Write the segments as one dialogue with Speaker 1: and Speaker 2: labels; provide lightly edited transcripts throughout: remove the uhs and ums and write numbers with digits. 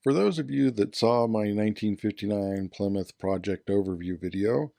Speaker 1: For those of you that saw my 1959 Plymouth project overview video,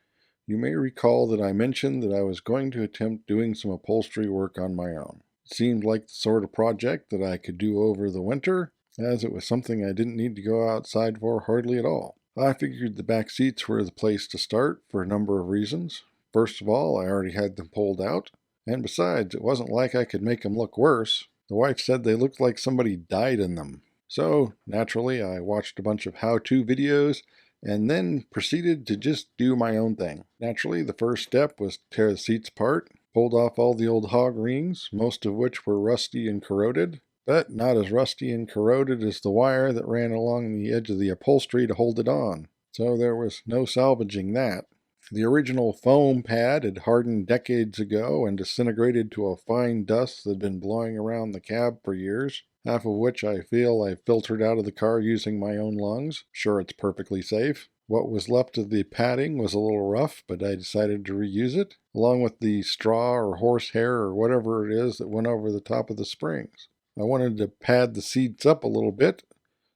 Speaker 1: you may recall that I mentioned that I was going to attempt doing some upholstery work on my own. It seemed like the sort of project that I could do over the winter, as it was something I didn't need to go outside for hardly at all. I figured the back seats were the place to start for a number of reasons. First of all, I already had them pulled out, and besides, it wasn't like I could make them look worse. The wife said they looked like somebody died in them. So, naturally, I watched a bunch of how-to videos and then proceeded to just do my own thing. Naturally, the first step was to tear the seats apart, pulled off all the old hog rings, most of which were rusty and corroded, but not as rusty and corroded as the wire that ran along the edge of the upholstery to hold it on. So there was no salvaging that. The original foam pad had hardened decades ago and disintegrated to a fine dust that had been blowing around the cab for years, half of which I feel I filtered out of the car using my own lungs. Sure, it's perfectly safe. What was left of the padding was a little rough, but I decided to reuse it, along with the straw or horsehair or whatever it is that went over the top of the springs. I wanted to pad the seats up a little bit,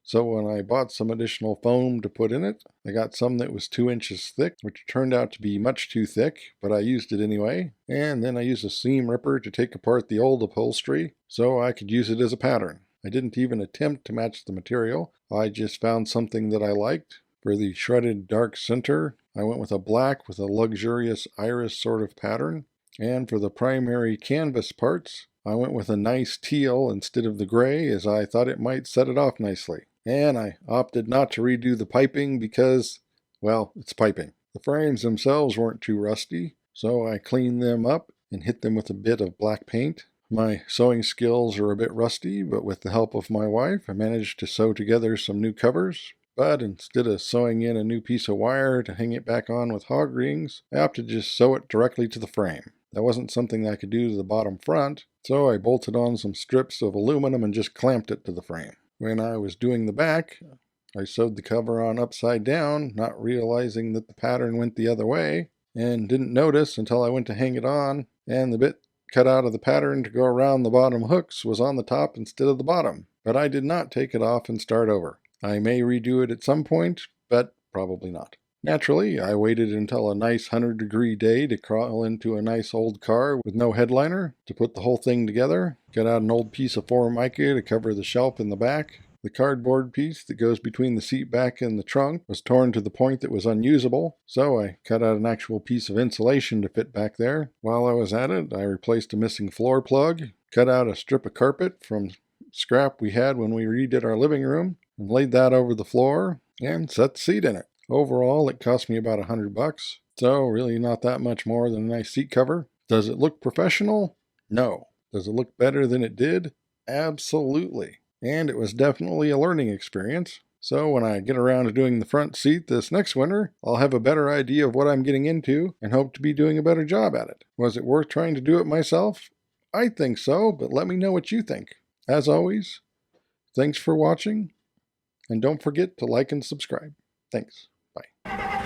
Speaker 1: so when I bought some additional foam to put in it, I got some that was 2 inches thick, which turned out to be much too thick, but I used it anyway. And then I used a seam ripper to take apart the old upholstery so I could use it as a pattern. I didn't even attempt to match the material. I just found something that I liked. For the shredded dark center, I went with a black with a luxurious iris sort of pattern. And for the primary canvas parts, I went with a nice teal instead of the gray, as I thought it might set it off nicely. And I opted not to redo the piping because, well, it's piping. The frames themselves weren't too rusty, so I cleaned them up and hit them with a bit of black paint. My sewing skills are a bit rusty, but with the help of my wife, I managed to sew together some new covers. But instead of sewing in a new piece of wire to hang it back on with hog rings, I opted to just sew it directly to the frame. That wasn't something I could do to the bottom front, so I bolted on some strips of aluminum and just clamped it to the frame. When I was doing the back, I sewed the cover on upside down, not realizing that the pattern went the other way, and didn't notice until I went to hang it on, and the bit cut out of the pattern to go around the bottom hooks was on the top instead of the bottom. But I did not take it off and start over. I may redo it at some point, but probably not. Naturally, I waited until a nice 100-degree day to crawl into a nice old car with no headliner to put the whole thing together. Got out an old piece of Formica to cover the shelf in the back. The cardboard piece that goes between the seat back and the trunk was torn to the point that it was unusable, so I cut out an actual piece of insulation to fit back there. While I was at it, I replaced a missing floor plug, cut out a strip of carpet from scrap we had when we redid our living room, and laid that over the floor and set the seat in it. Overall, it cost me about $100, so really not that much more than a nice seat cover. Does it look professional? No. Does it look better than it did? Absolutely. And it was definitely a learning experience. So when I get around to doing the front seat this next winter, I'll have a better idea of what I'm getting into and hope to be doing a better job at it. Was it worth trying to do it myself? I think so, but let me know what you think. As always, thanks for watching, and don't forget to like and subscribe. Thanks. Bye.